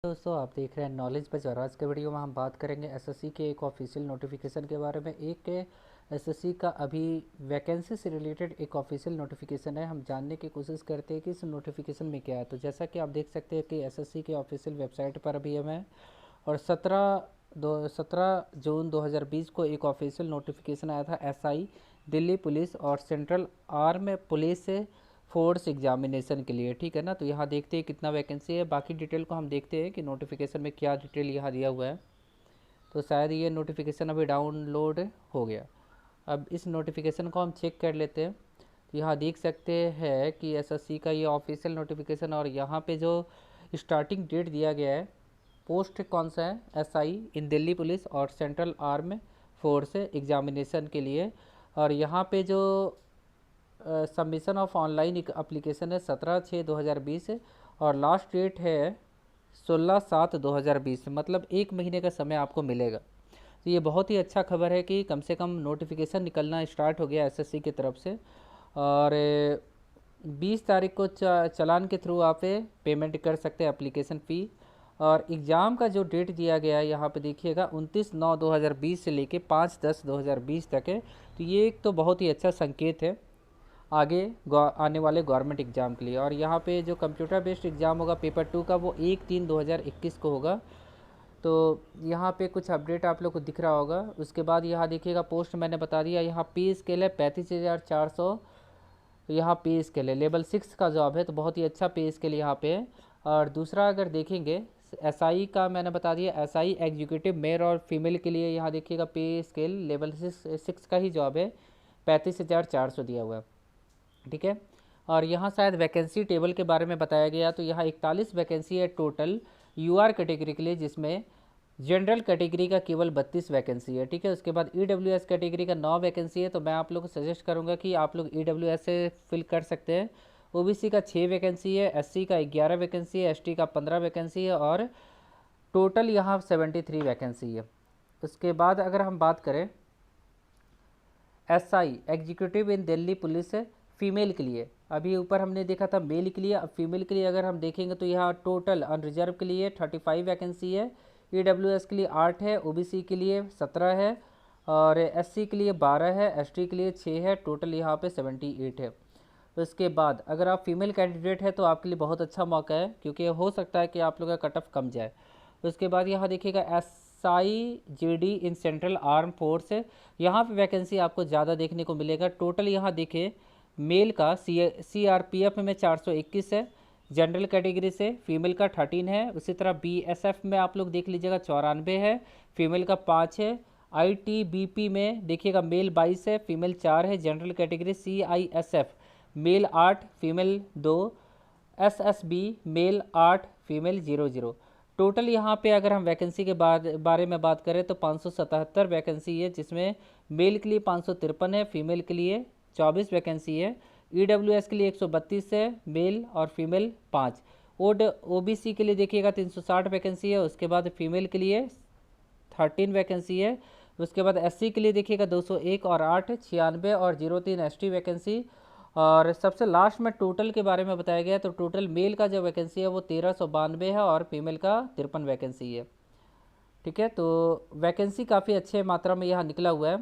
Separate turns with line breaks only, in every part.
दोस्तों आप देख रहे हैं नॉलेज बज और आज के वीडियो में हम बात करेंगे एसएससी के एक ऑफिशियल नोटिफिकेशन के बारे में। एक एसएससी का अभी वैकेंसी से रिलेटेड एक ऑफिशियल नोटिफिकेशन है। हम जानने की कोशिश करते हैं कि इस नोटिफिकेशन में क्या है। तो जैसा कि आप देख सकते हैं कि एसएससी के ऑफिशियल वेबसाइट पर अभी हम हैं और 17 जून 2020 को एक ऑफिशियल नोटिफिकेशन आया था एसआई दिल्ली पुलिस और central arm police force examination के लिए। ठीक है ना। तो यहाँ देखते हैं कितना वैकेंसी है। बाकी डिटेल को हम देखते हैं कि नोटिफिकेशन में क्या डिटेल यहाँ दिया हुआ है। तो शायद ये नोटिफिकेशन अभी डाउनलोड हो गया। अब इस नोटिफिकेशन को हम चेक कर लेते हैं। तो यहाँ देख सकते हैं कि एसएससी का ये ऑफिशियल नोटिफिकेशन और यहाँ पे जो स्टार्टिंग डेट दिया गया है, पोस्ट कौन सा है, एसआई इन दिल्ली पुलिस और सेंट्रल आर्म फोर्स एग्जामिनेशन के लिए। और यहाँ पे जो सबमिशन ऑफ ऑनलाइन अप्लीकेशन है 17/6/2020 और लास्ट डेट है 16/7/2020, मतलब एक महीने का समय आपको मिलेगा। तो ये बहुत ही अच्छा खबर है कि कम से कम नोटिफिकेशन निकलना स्टार्ट हो गया एसएससी की तरफ से। और 20 तारीख को चालान के थ्रू आप पेमेंट कर सकते हैं एप्लीकेशन फ़ी। और एग्ज़ाम का जो डेट दिया गया है यहाँ पे देखिएगा 29/9/2020 से लेके 5/10/2020 तक है। तो ये एक तो बहुत ही अच्छा संकेत है आगे आने वाले गवर्नमेंट एग्ज़ाम के लिए। और यहाँ पे जो कंप्यूटर बेस्ड एग्ज़ाम होगा पेपर 2 का वो 1/3/2021 को होगा। तो यहाँ पे कुछ अपडेट आप लोग को दिख रहा होगा। उसके बाद यहाँ देखिएगा पोस्ट मैंने बता दिया। यहाँ पे स्केल है 35,400। यहाँ पे स्केल है लेवल 6 का जॉब है, तो बहुत ही अच्छा पे स्केल यहाँ पे है। और दूसरा अगर देखेंगे एसआई का मैंने बता दिया, एसआई एग्जीक्यूटिव मेल और फीमेल के लिए यहाँ देखिएगा पे स्केल लेवल 6 का ही जॉब है, 35,400 दिया हुआ है। ठीक है। और यहाँ शायद वैकेंसी टेबल के बारे में बताया गया। तो यहाँ 41 वैकेंसी है टोटल यूआर कैटेगरी के लिए, जिसमें जनरल कैटेगरी का केवल 32 वैकेंसी है। ठीक है। उसके बाद ईडब्ल्यूएस कैटेगरी का 9 वैकेंसी है। तो मैं आप लोग को सजेस्ट करूँगा कि आप लोग ईडब्ल्यूएस से फिल कर सकते हैं। ओबीसी का 6 वैकेंसी है, एससी का 11 वैकेंसी है, एसटी का 15 वैकेंसी है और टोटल यहाँ 73 वैकेंसी है। उसके बाद अगर हम बात करें एसआई एग्जीक्यूटिव इन दिल्ली पुलिस फीमेल के लिए, अभी ऊपर हमने देखा था मेल के लिए, अब फीमेल के लिए अगर हम देखेंगे तो यहाँ टोटल अनरिजर्व के लिए 35 वैकेंसी है, ईडब्ल्यूएस के लिए 8 है, ओबीसी के लिए 17 है और एससी के लिए 12 है, एसटी के लिए 6 है, टोटल यहाँ पे 78 है। तो इसके बाद अगर आप फीमेल कैंडिडेट है तो आपके लिए बहुत अच्छा मौका है, क्योंकि हो सकता है कि आप लोग का कट ऑफ कम जाए। उसके बाद यहाँ देखिएगा SIGD in central arm force है, यहाँ पे वैकेंसी आपको ज़्यादा देखने को मिलेगा। टोटल यहाँ देखिए मेल का CRPF में 421 है, जनरल कैटेगरी से फीमेल का 13 है। उसी तरह BSF में आप लोग देख लीजिएगा 94 है, फीमेल का 5 है। ITBP में देखिएगा मेल 22 है, फीमेल 4 है, general category. CISF male 8, female 2। SSB male 8, female 00। Total यहाँ पे अगर हम वैकेंसी के बारे में बात करें तो 577 वैकेंसी है, जिसमें मेल के लिए 553 है, फीमेल के लिए 24 वैकेंसी है। ईडब्ल्यूएस के लिए 132 है, मेल और फीमेल 5। ओबीसी के लिए देखिएगा 360 वैकेंसी है। उसके बाद फीमेल के लिए 13 वैकेंसी है। उसके बाद एससी के लिए देखिएगा 201 और 8 96 और 03 एसटी वैकेंसी। और सबसे लास्ट में टोटल के बारे में बताया गया, तो टोटल मेल का जो वैकेंसी है वो 1392 है और फीमेल का 53 वैकेंसी है। ठीक है। तो वैकेंसी काफ़ी अच्छे मात्रा में यहाँ निकला हुआ है।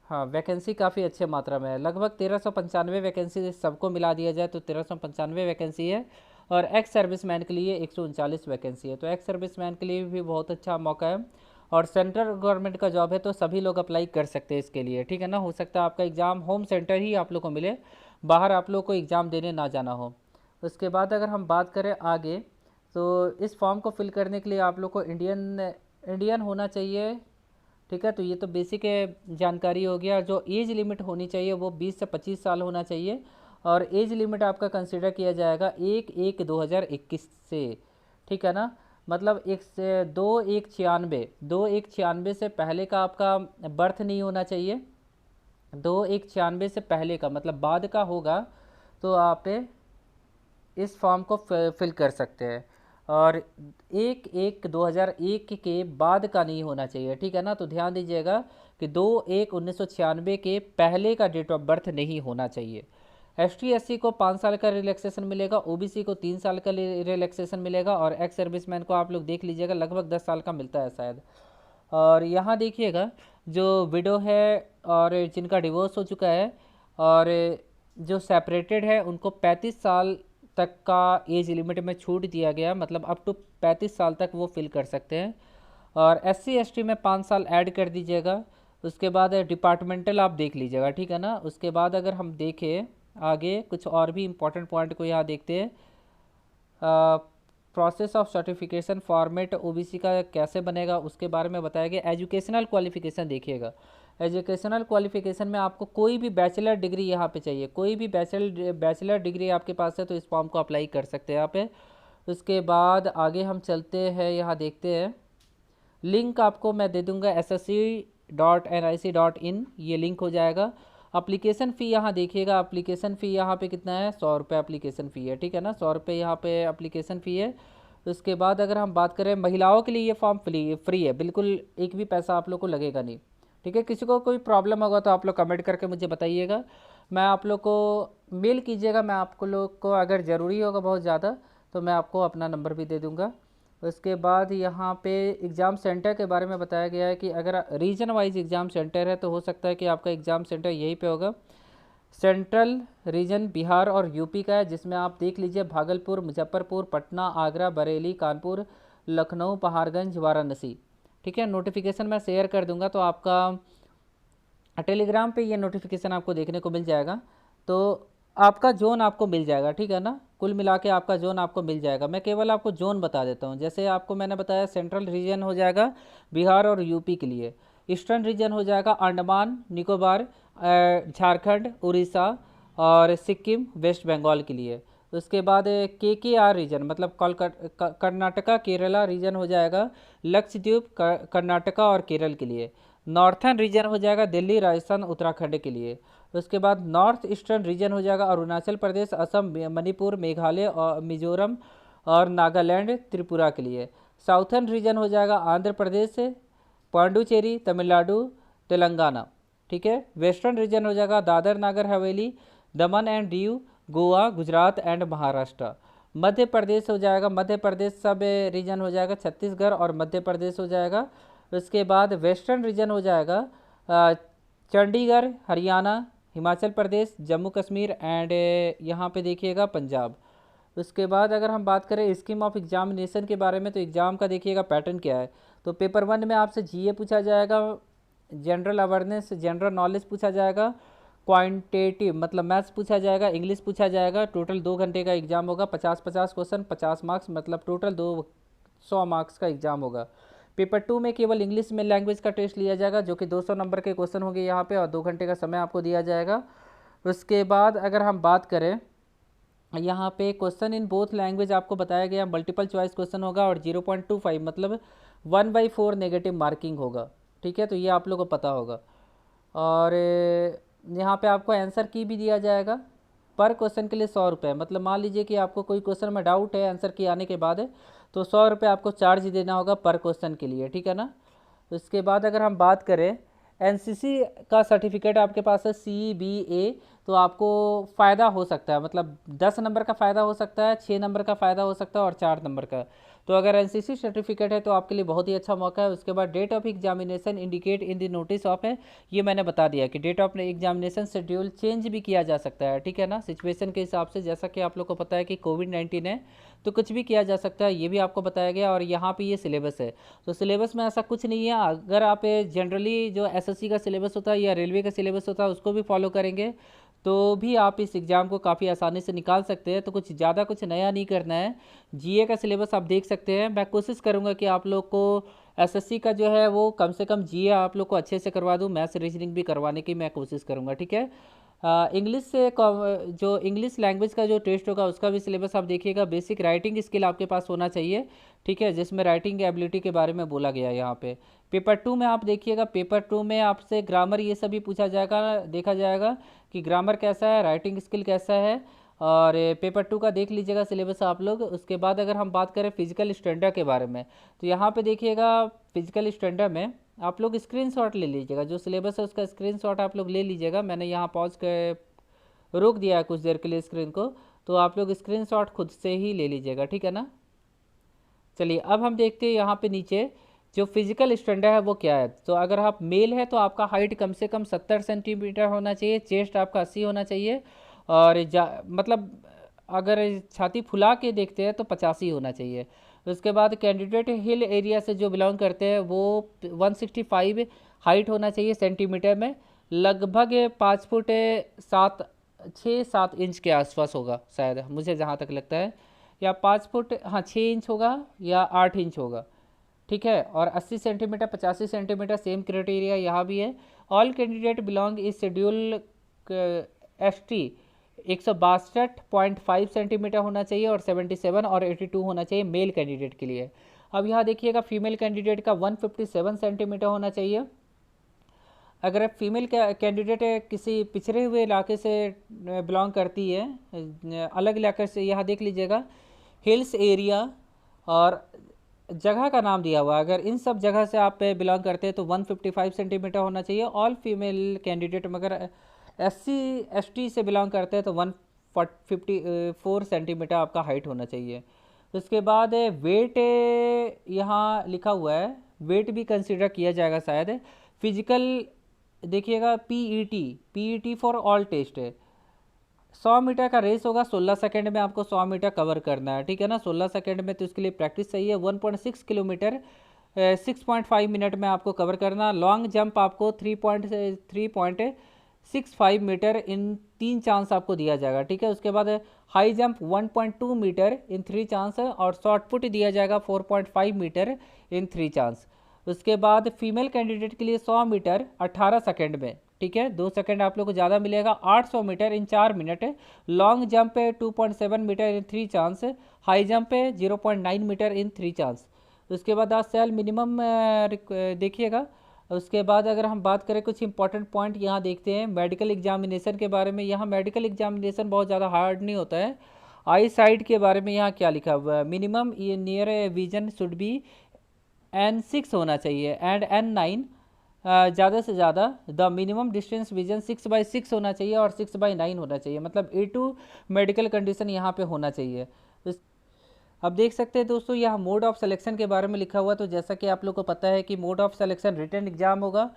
हाँ, वैकेंसी काफ़ी अच्छे मात्रा में है, लगभग 1395 वैकेंसी सबको मिला दिया जाए तो 1395 वैकेंसी है। और एक्स सर्विसमैन के लिए 139 वैकेंसी है। तो एक्स सर्विसमैन के लिए भी बहुत अच्छा मौका है। और सेंट्रल गवर्नमेंट का जॉब है तो सभी लोग अप्लाई कर सकते हैं इसके लिए। ठीक है ना। हो सकता है आपका एग्ज़ाम होम सेंटर ही आप लोग को मिले, बाहर आप लोग को एग्ज़ाम देने ना जाना हो। उसके बाद अगर हम बात करें आगे, तो इस फॉर्म को फिल करने के लिए आप लोग को इंडियन होना चाहिए। ठीक है। तो ये तो बेसिक जानकारी हो गया। जो एज लिमिट होनी चाहिए वो 20 से 25 साल होना चाहिए और एज लिमिट आपका कंसिडर किया जाएगा 1/1/2021 से। ठीक है ना। मतलब 2/1/96 से पहले का आपका बर्थ नहीं होना चाहिए। 2/1/96 से पहले का मतलब बाद का होगा तो आप इस फॉर्म को फिल कर सकते हैं। और 1/1/2001 के बाद का नहीं होना चाहिए। ठीक है ना। तो ध्यान दीजिएगा कि 2/1/1996 के पहले का डेट ऑफ बर्थ नहीं होना चाहिए। ST SC को 5 साल का रिलैक्सेशन मिलेगा, OBC को 3 साल का रिलैक्सेशन मिलेगा, और एक्स सर्विसमैन को आप लोग देख लीजिएगा लगभग 10 साल का मिलता है शायद। और यहाँ देखिएगा जो विडो है और जिनका डिवोर्स हो चुका है और जो सेपरेटेड है उनको 35 साल तक का एज लिमिट में छूट दिया गया, मतलब अप टू 35 साल तक वो फिल कर सकते हैं। और SC ST में 5 साल ऐड कर दीजिएगा। उसके बाद डिपार्टमेंटल आप देख लीजिएगा, ठीक है ना। उसके बाद अगर हम देखें आगे कुछ और भी इम्पोर्टेंट पॉइंट को यहाँ देखते हैं। Process of certification format OBC का कैसे बनेगा उसके बारे में बताया गया। एजुकेशनल क्वालिफिकेशन देखिएगा, एजुकेशनल क्वालिफिकेशन में आपको कोई भी बैचलर डिग्री यहाँ पे चाहिए, कोई भी बैचलर डिग्री आपके पास है तो इस फॉर्म को अप्लाई कर सकते हैं यहाँ पे। उसके बाद आगे हम चलते हैं, यहाँ देखते हैं। लिंक आपको मैं दे दूंगा ssc.nic.in, ये लिंक हो जाएगा। अप्लीकेशन फ़ी यहाँ देखिएगा, अप्लीकेशन फ़ी यहाँ पे कितना है, 100 रुपये अप्लीकेशन फ़ी है, ठीक है ना, 100 रुपये यहाँ पे अप्लीकेशन फ़ी है। उसके बाद अगर हम बात करें महिलाओं के लिए ये फॉर्म फ्री है, बिल्कुल एक भी पैसा आप लोग को लगेगा नहीं, ठीक है। किसी को कोई प्रॉब्लम होगा तो आप लोग कमेंट करके मुझे बताइएगा, मैं आप लोग को मेल कीजिएगा, मैं आपको लोग को अगर ज़रूरी होगा बहुत ज़्यादा तो मैं आपको अपना नंबर भी दे दूँगा। उसके बाद यहाँ पे एग्ज़ाम सेंटर के बारे में बताया गया है कि अगर रीजन वाइज एग्ज़ाम सेंटर है तो हो सकता है कि आपका एग्ज़ाम सेंटर यहीं पे होगा। सेंट्रल रीजन बिहार और यूपी का है, जिसमें आप देख लीजिए भागलपुर, मुजफ्फरपुर, पटना, आगरा, बरेली, कानपुर, लखनऊ, पहाड़गंज, वाराणसी, ठीक है। नोटिफिकेशन मैं शेयर कर दूंगा तो आपका टेलीग्राम पे ये नोटिफिकेशन आपको देखने को मिल जाएगा, तो आपका जोन आपको मिल जाएगा, ठीक है ना। कुल मिला के आपका जोन आपको मिल जाएगा। मैं केवल आपको जोन बता देता हूँ, जैसे आपको मैंने बताया सेंट्रल रीजन हो जाएगा बिहार और यूपी के लिए, ईस्टर्न रीजन हो जाएगा अंडमान निकोबार, झारखंड, उड़ीसा और सिक्किम, वेस्ट बंगाल के लिए। उसके बाद KKR रीजन मतलब कर्नाटका केरला रीजन हो जाएगा लक्षद्वीप, कर्नाटका और केरल के लिए। नॉर्थर्न रीजन हो जाएगा दिल्ली, राजस्थान, उत्तराखंड के लिए। उसके बाद नॉर्थ ईस्टर्न रीजन हो जाएगा अरुणाचल प्रदेश, असम, मणिपुर, मेघालय और मिजोरम और नागालैंड, त्रिपुरा के लिए। साउथर्न रीजन हो जाएगा आंध्र प्रदेश, पांडुचेरी, तमिलनाडु, तेलंगाना, ठीक है। वेस्टर्न रीजन हो जाएगा दादर नागर हवेली, दमन एंड दीव, गोवा, गुजरात एंड महाराष्ट्र। मध्य प्रदेश हो जाएगा, मध्य प्रदेश सब रीजन हो जाएगा छत्तीसगढ़ और मध्य प्रदेश हो जाएगा। उसके बाद वेस्टर्न रीजन हो जाएगा चंडीगढ़, हरियाणा, हिमाचल प्रदेश, जम्मू कश्मीर एंड यहाँ पे देखिएगा पंजाब। उसके बाद अगर हम बात करें स्कीम ऑफ एग्जामिनेशन के बारे में, तो एग्ज़ाम का देखिएगा पैटर्न क्या है। तो पेपर 1 में आपसे GA पूछा जाएगा, जनरल अवेयरनेस, जनरल नॉलेज पूछा जाएगा, क्वांटिटेटिव मतलब मैथ्स पूछा जाएगा, इंग्लिश पूछा जाएगा। टोटल 2 घंटे का एग्जाम होगा, 50-50 क्वेश्चन, 50 मार्क्स, मतलब टोटल 200 मार्क्स का एग्जाम होगा। पेपर 2 में केवल इंग्लिश में लैंग्वेज का टेस्ट लिया जाएगा, जो कि 200 नंबर के क्वेश्चन होंगे यहाँ पे, और 2 घंटे का समय आपको दिया जाएगा। उसके बाद अगर हम बात करें यहाँ पे क्वेश्चन इन बोथ लैंग्वेज आपको बताया गया, मल्टीपल चॉइस क्वेश्चन होगा और 0.25 मतलब 1/4 नेगेटिव मार्किंग होगा, ठीक है। तो ये आप लोग को पता होगा। और यहाँ पे आपको आंसर की भी दिया जाएगा, पर क्वेश्चन के लिए 100 रुपये, मतलब मान लीजिए कि आपको कोई क्वेश्चन में डाउट है आंसर की आने के बाद तो 100 रुपये आपको चार्ज देना होगा पर क्वेश्चन के लिए, ठीक है ना। उसके बाद अगर हम बात करें NCC का सर्टिफिकेट आपके पास है CBA, तो आपको फ़ायदा हो सकता है, मतलब 10 नंबर का फ़ायदा हो सकता है, 6 नंबर का फ़ायदा हो सकता है और 4 नंबर का। तो अगर NCC सर्टिफिकेट है तो आपके लिए बहुत ही अच्छा मौका है। उसके बाद date of examination indicate in the notice of है, ये मैंने बता दिया कि date of examination schedule change भी किया जा सकता है, ठीक है ना, सिचुएशन के हिसाब से। जैसा कि आप लोग को पता है कि कोविड-19 है तो कुछ भी किया जा सकता है, ये भी आपको बताया गया। और यहाँ पे ये सिलेबस है, तो सिलेबस में ऐसा कुछ नहीं है। अगर आप जनरली जो SSC का सिलेबस होता है या रेलवे का सिलेबस होता है उसको भी फॉलो करेंगे तो भी आप इस एग्ज़ाम को काफ़ी आसानी से निकाल सकते हैं। तो कुछ ज़्यादा कुछ नया नहीं करना है। GA का सिलेबस आप देख सकते हैं। मैं कोशिश करूँगा कि आप लोग को SSC का जो है वो कम से कम GA आप लोग को अच्छे से करवा दूँ, मैथ्स रीजनिंग भी करवाने की मैं कोशिश करूँगा, ठीक है। इंग्लिश से जो इंग्लिश लैंग्वेज का जो टेस्ट होगा उसका भी सिलेबस आप देखिएगा। बेसिक राइटिंग स्किल आपके पास होना चाहिए, ठीक है, जिसमें राइटिंग एबिलिटी के बारे में बोला गया है यहाँ पे। पेपर 2 में आप देखिएगा, पेपर 2 में आपसे ग्रामर ये सभी पूछा जाएगा, देखा जाएगा कि ग्रामर कैसा है, राइटिंग स्किल कैसा है। और पेपर 2 का देख लीजिएगा सिलेबस आप लोग। उसके बाद अगर हम बात करें फिजिकल स्टैंडर्ड के बारे में, तो यहाँ पे देखिएगा फिजिकल स्टैंडर्ड में आप लोग स्क्रीनशॉट ले लीजिएगा, जो सिलेबस है उसका स्क्रीनशॉट आप लोग ले लीजिएगा। मैंने यहाँ पॉज कर रोक दिया है कुछ देर के लिए स्क्रीन को, तो आप लोग स्क्रीनशॉट खुद से ही ले लीजिएगा, ठीक है ना। चलिए अब हम देखते हैं यहाँ पे नीचे जो फिजिकल स्टैंडर्ड है वो क्या है। तो अगर आप मेल है तो आपका हाइट कम से कम 70 सेंटीमीटर होना चाहिए, चेस्ट आपका 80 होना चाहिए, और मतलब अगर छाती फुला के देखते हैं तो 85 होना चाहिए। उसके बाद कैंडिडेट हिल एरिया से जो बिलोंग करते हैं वो 165 हाइट होना चाहिए सेंटीमीटर में, लगभग 5 फुट 6-7 इंच के आसपास होगा शायद, मुझे जहाँ तक लगता है, या 5 फुट, हाँ 6 इंच होगा या 8 इंच होगा, ठीक है। और 80 सेंटीमीटर 85 सेंटीमीटर सेम क्राइटेरिया यहाँ भी है। ऑल कैंडिडेट बिलोंग इस शेड्यूल ST 162.5 सेंटीमीटर होना चाहिए, और 77 और 82 होना चाहिए मेल कैंडिडेट के लिए। अब यहाँ देखिएगा फीमेल कैंडिडेट का 157 सेंटीमीटर होना चाहिए। अगर फीमेल कैंडिडेट किसी पिछड़े हुए इलाके से बिलोंग करती है, अलग इलाके से, यहाँ देख लीजिएगा हिल्स एरिया और जगह का नाम दिया हुआ, अगर इन सब जगह से आप बिलोंग करते हैं तो 155 सेंटीमीटर होना चाहिए। ऑल फीमेल कैंडिडेट मगर SC ST से बिलोंग करते हैं तो 154 सेंटीमीटर आपका हाइट होना चाहिए। उसके बाद वेट यहाँ लिखा हुआ है, वेट भी कंसिडर किया जाएगा शायद। फिजिकल देखिएगा PET फॉर ऑल टेस्ट है, 100 मीटर का रेस होगा, 16 सेकंड में आपको 100 मीटर कवर करना है, ठीक है ना। 16 सेकंड में तो इसके लिए प्रैक्टिस चाहिए। 1.6 किलोमीटर 6.5 मिनट में आपको कवर करना। लॉन्ग जंप आपको 3.65 मीटर इन 3 चांस आपको दिया जाएगा, ठीक है। उसके बाद हाई जंप 1.2 मीटर इन 3 चांस है, और शॉर्ट पुट दिया जाएगा 4.5 मीटर इन 3 चांस। उसके बाद फीमेल कैंडिडेट के लिए 100 मीटर 18 सेकंड में, ठीक है, 2 सेकंड आप लोग को ज़्यादा मिलेगा। 800 मीटर इन 4 मिनट। लॉन्ग जंप है 2.7 मीटर इन 3 चांस। हाई जंप है 0.9 मीटर इन 3 चांस। उसके बाद आज सेल मिनिमम देखिएगा। उसके बाद अगर हम बात करें कुछ इंपॉर्टेंट पॉइंट यहाँ देखते हैं मेडिकल एग्जामिनेशन के बारे में। यहाँ मेडिकल एग्जामिनेशन बहुत ज़्यादा हार्ड नहीं होता है। आई साइड के बारे में यहाँ क्या लिखा हुआ है, मिनिमम ये near vision should be N6 होना चाहिए एंड N9, ज़्यादा से ज़्यादा द मिनिमम डिस्टेंस विजन 6/6 होना चाहिए और 6/9 होना चाहिए, मतलब A2 मेडिकल कंडीशन यहाँ पे होना चाहिए। अब देख सकते हैं दोस्तों यहाँ मोड ऑफ सिलेक्शन के बारे में लिखा हुआ। तो जैसा कि आप लोग को पता है कि mode of selection written exam होगा,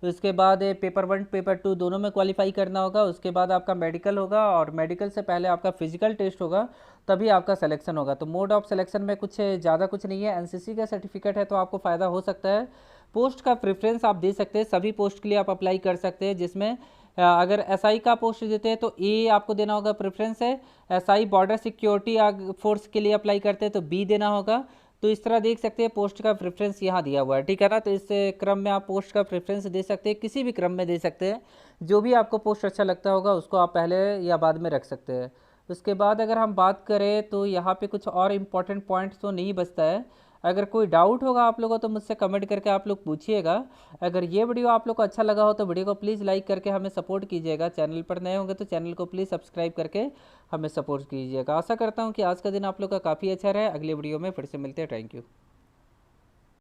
उसके बाद पेपर 1 पेपर 2 दोनों में क्वालिफाई करना होगा। उसके बाद आपका मेडिकल होगा, और मेडिकल से पहले आपका फिजिकल टेस्ट होगा, तभी आपका सिलेक्शन होगा। तो मोड ऑफ सिलेक्शन में कुछ ज़्यादा कुछ नहीं है। NCC का सर्टिफिकेट है तो आपको फ़ायदा हो सकता है। पोस्ट का प्रेफरेंस आप दे सकते हैं, सभी पोस्ट के लिए आप अप्लाई कर सकते हैं, जिसमें अगर SI का पोस्ट देते हैं तो A आपको देना होगा, प्रेफरेंस है। SI बॉर्डर सिक्योरिटी फोर्स के लिए अप्लाई करते हैं तो B देना होगा। तो इस तरह देख सकते हैं पोस्ट का प्रेफरेंस यहाँ दिया हुआ है, ठीक है ना। तो इस क्रम में आप पोस्ट का प्रेफरेंस दे सकते हैं, किसी भी क्रम में दे सकते हैं, जो भी आपको पोस्ट अच्छा लगता होगा उसको आप पहले या बाद में रख सकते हैं। उसके बाद अगर हम बात करें तो यहाँ पे कुछ और इम्पोर्टेंट पॉइंट्स तो नहीं बचता है। अगर कोई डाउट होगा आप लोगों को तो मुझसे कमेंट करके आप लोग पूछिएगा। अगर ये वीडियो आप लोग को अच्छा लगा हो तो वीडियो को प्लीज़ लाइक करके हमें सपोर्ट कीजिएगा। चैनल पर नए होंगे तो चैनल को प्लीज़ सब्सक्राइब करके हमें सपोर्ट कीजिएगा। आशा करता हूँ कि आज का दिन आप लोग का काफ़ी अच्छा रहे। अगले वीडियो में फिर से मिलते हैं। Thank you.